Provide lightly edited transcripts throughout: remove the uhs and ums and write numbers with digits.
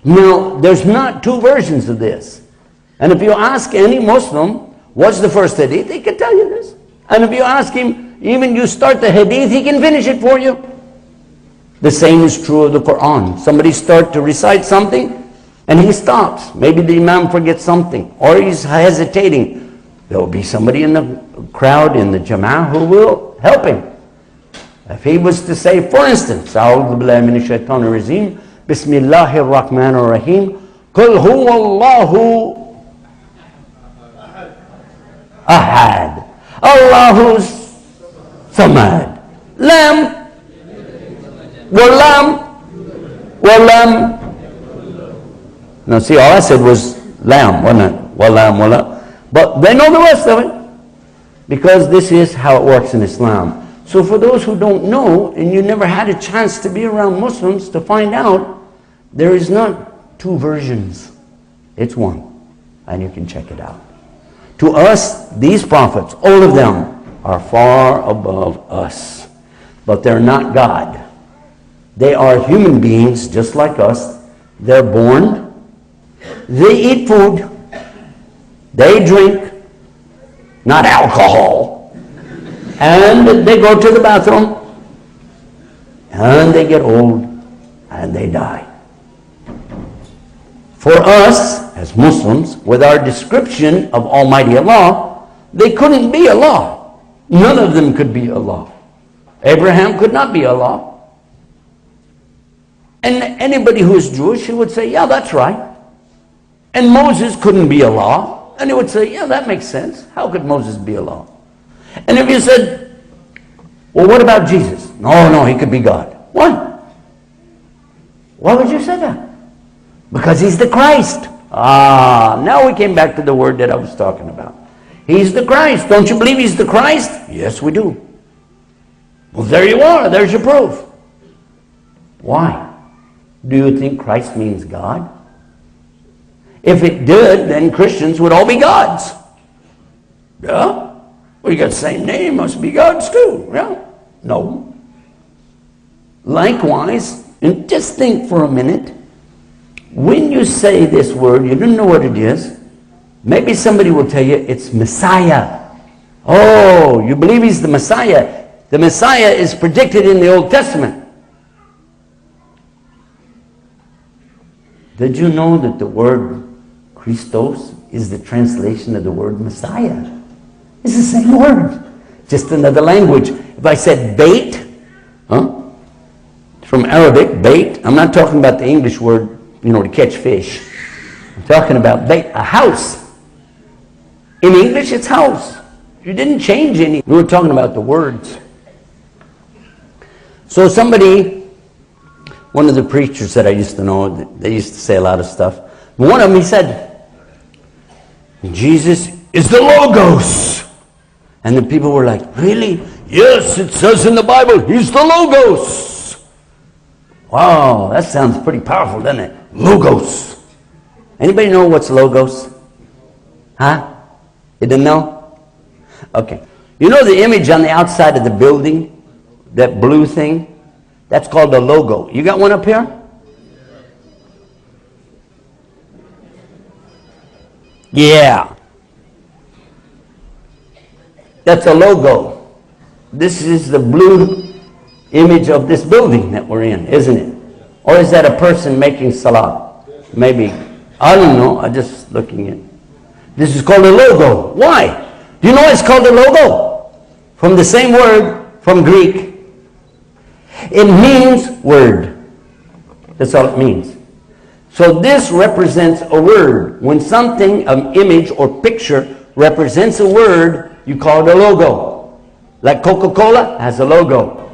Now, there's not two versions of this. And if you ask any Muslim, what's the first hadith, he can tell you this. And if you ask him, even you start the hadith, he can finish it for you. The same is true of the Qur'an. Somebody starts to recite something, and he stops. Maybe the Imam forgets something, or he's hesitating. There will be somebody in the crowd, in the Jama'ah, who will help him. If he was to say, for instance, A'udhu billahi minash shaitanir rajim, Bismillahir Rahmanir Rahim, Qul huwa Allahu Ahad, Allahus Samad, Lam, Walam. Now see, all I said was lamb, wasn't it? Walam. But they know the rest of it, because this is how it works in Islam. So for those who don't know, and you never had a chance to be around Muslims to find out, there is not two versions. It's one, and you can check it out. To us, these prophets, all of them, are far above us. But they're not God. They are human beings just like us. They're born. They eat food. They drink, not alcohol. And they go to the bathroom. And they get old. And they die. For us, as Muslims, with our description of Almighty Allah, they couldn't be Allah. None of them could be Allah. Abraham could not be Allah. And anybody who is Jewish, he would say, yeah, that's right. And Moses couldn't be Allah. And he would say, yeah, that makes sense. How could Moses be Allah? And if you said, well, what about Jesus? No, he could be God. What? Why would you say that? Because he's the Christ. Now we came back to the word that I was talking about. He's the Christ. Don't you believe he's the Christ? Yes, we do. Well, there you are. There's your proof. Why? Do you think Christ means God? If it did, then Christians would all be gods. Yeah? Well, you got the same name, must be gods too. Yeah? No. Likewise, and just think for a minute, when you say this word, you don't know what it is, maybe somebody will tell you it's Messiah. Oh, you believe he's the Messiah. The Messiah is predicted in the Old Testament. Did you know that the word Christos is the translation of the word Messiah? It's the same word, just another language. If I said bait, from Arabic, bait, I'm not talking about the English word, to catch fish. I'm talking about bait, a house. In English, it's house. You didn't change any. We were talking about the words. So one of the preachers that I used to know, they used to say a lot of stuff. One of them, he said, Jesus is the Logos. And the people were like, really? Yes, it says in the Bible, he's the Logos. Wow, that sounds pretty powerful, doesn't it? Logos. Anybody know what's Logos? Huh? You didn't know? Okay. You know the image on the outside of the building? That blue thing? That's called a logo. You got one up here? Yeah. That's a logo. This is the blue image of this building that we're in, isn't it? Or is that a person making salah? Maybe. I don't know. I'm just looking at it. This is called a logo. Why? Do you know why it's called a logo? From the same word from Greek. It means word. That's all it means. So this represents a word. When something, an image or picture represents a word, you call it a logo. Like Coca-Cola has a logo.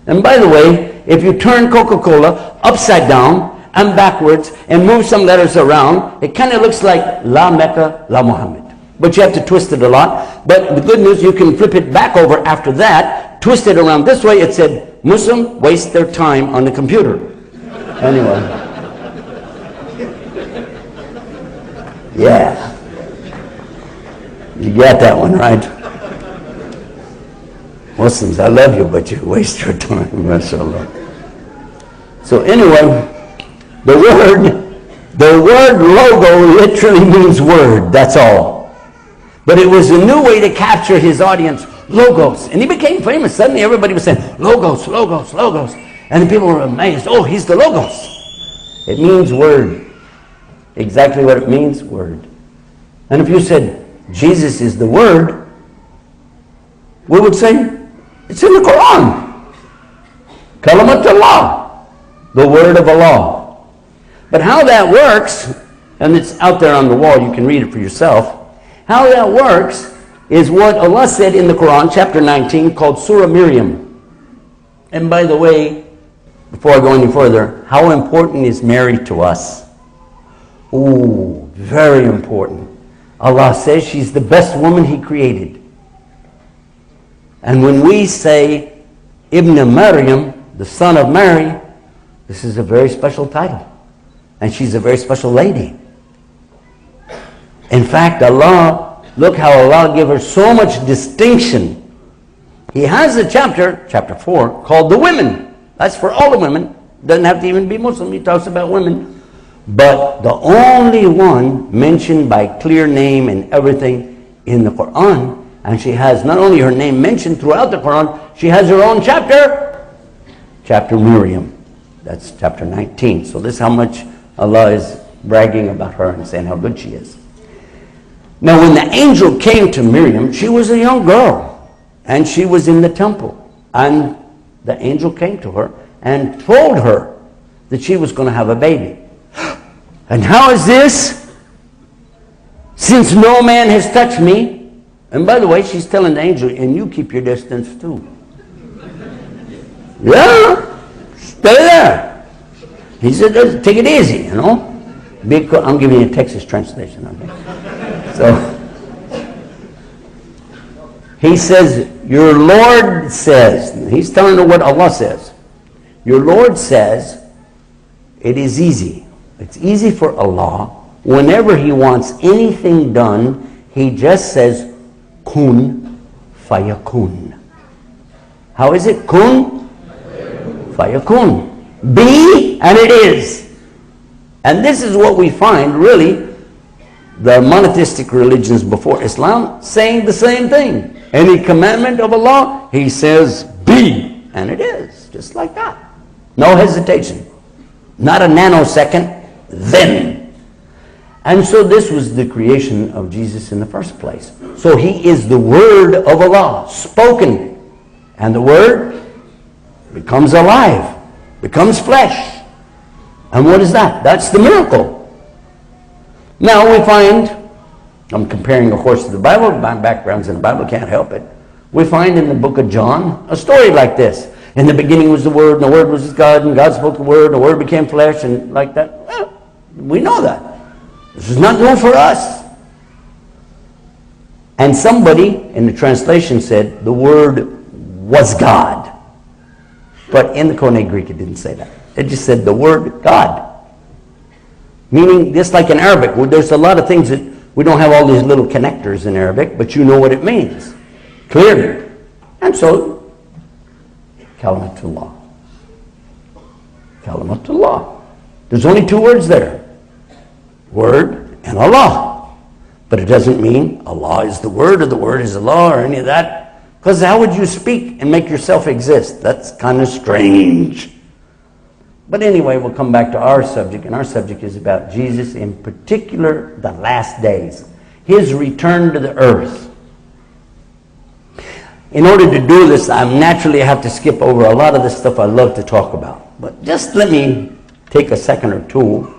And by the way, if you turn Coca-Cola upside down and backwards and move some letters around, it kind of looks like La Mecca, La Muhammad. But you have to twist it a lot. But the good news, you can flip it back over after that, twist it around this way. It said, Muslim waste their time on the computer. Anyway. Yeah. You got that one, right? Muslims, I love you, but you waste your time, mashallah. So anyway, the word The word logo literally means word, that's all. But it was a new way to capture his audience, logos. And he became famous. Suddenly everybody was saying, logos, logos, logos. And the people were amazed, oh, he's the logos. It means word. Exactly what it means, word. And if you said, Jesus is the word, we would say, it's in the Qur'an. Kalamatullah, the word of Allah. But how that works, and it's out there on the wall, you can read it for yourself. How that works is what Allah said in the Quran, chapter 19, called Surah Miriam. And by the way, before I go any further, how important is Mary to us? Ooh, very important. Allah says she's the best woman He created. And when we say Ibn Maryam, the son of Mary, this is a very special title. And she's a very special lady. In fact, Allah, look how Allah gave her so much distinction. He has a chapter, chapter 4, called the women. That's for all the women. Doesn't have to even be Muslim. He talks about women. But the only one mentioned by clear name and everything in the Quran, and she has not only her name mentioned throughout the Quran, she has her own chapter, chapter Miriam. That's chapter 19. So this is how much Allah is bragging about her and saying how good she is. Now when the angel came to Miriam, she was a young girl, and she was in the temple. And the angel came to her and told her that she was going to have a baby. And how is this? Since no man has touched me. And by the way, she's telling the angel, and you keep your distance too. Yeah, stay there. He said, take it easy, you know. I'm giving you a Texas translation. Okay? So, he says, your Lord says, he's telling her what Allah says. Your Lord says, it is easy. It's easy for Allah. Whenever He wants anything done, He just says, kun fayakun. How is it? Kun fayakun. Be, and it is. And this is what we find, really, the monotheistic religions before Islam saying the same thing. Any commandment of Allah, He says, be, and it is. Just like that. No hesitation. Not a nanosecond. Then. And so this was the creation of Jesus in the first place. So He is the Word of Allah, spoken. And the Word becomes alive, becomes flesh. And what is that? That's the miracle. Now we find, I'm comparing of course to the Bible, my background's in the Bible, can't help it. We find in the book of John a story like this. In the beginning was the Word, and the Word was with God, and God spoke the Word, and the Word became flesh, and like that. Well, we know that. This is not new for us. And somebody in the translation said the Word was God. But in the Koine Greek it didn't say that. It just said the word God. Meaning, just like in Arabic, there's a lot of things that we don't have all these little connectors in Arabic, but you know what it means. Clearly. And so, Kalimatullah. Kalimatullah. There's only two words there. Word and Allah. But it doesn't mean Allah is the Word or the Word is Allah or any of that. Because how would you speak and make yourself exist? That's kind of strange. But anyway, we'll come back to our subject. And our subject is about Jesus, in particular, the last days. His return to the earth. In order to do this, I naturally have to skip over a lot of the stuff I love to talk about. But just let me take a second or two,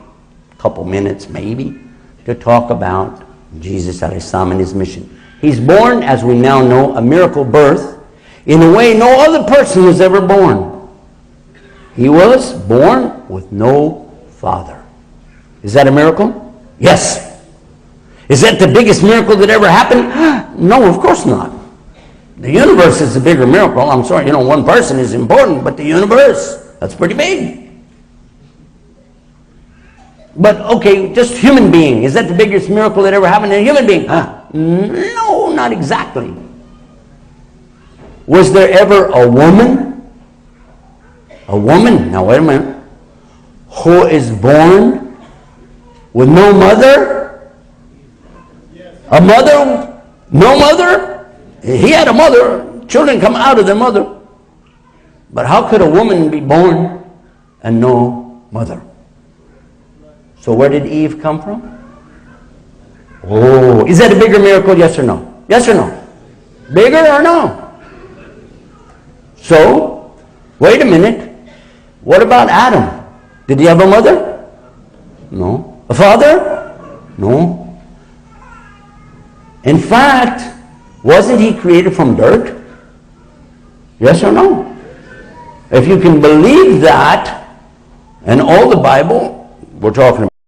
a couple minutes maybe, to talk about Jesus ﷺ and His mission. He's born, as we now know, a miracle birth, in a way no other person was ever born. He was born with no father. Is that a miracle? Yes. Is that the biggest miracle that ever happened? No, of course not. The universe is a bigger miracle. I'm sorry, one person is important, but the universe, that's pretty big. But okay, just human being. Is that the biggest miracle that ever happened to a human being? No, not exactly. Was there ever a woman? A woman, now wait a minute, who is born with no mother? A mother? No mother? He had a mother. Children come out of their mother. But how could a woman be born and no mother? So where did Eve come from? Oh, is that a bigger miracle, yes or no? Yes or no? Bigger or no? So, wait a minute. What about Adam? Did he have a mother? No. A father? No. In fact, wasn't he created from dirt? Yes or no? If you can believe that, and all the Bible, we're talking about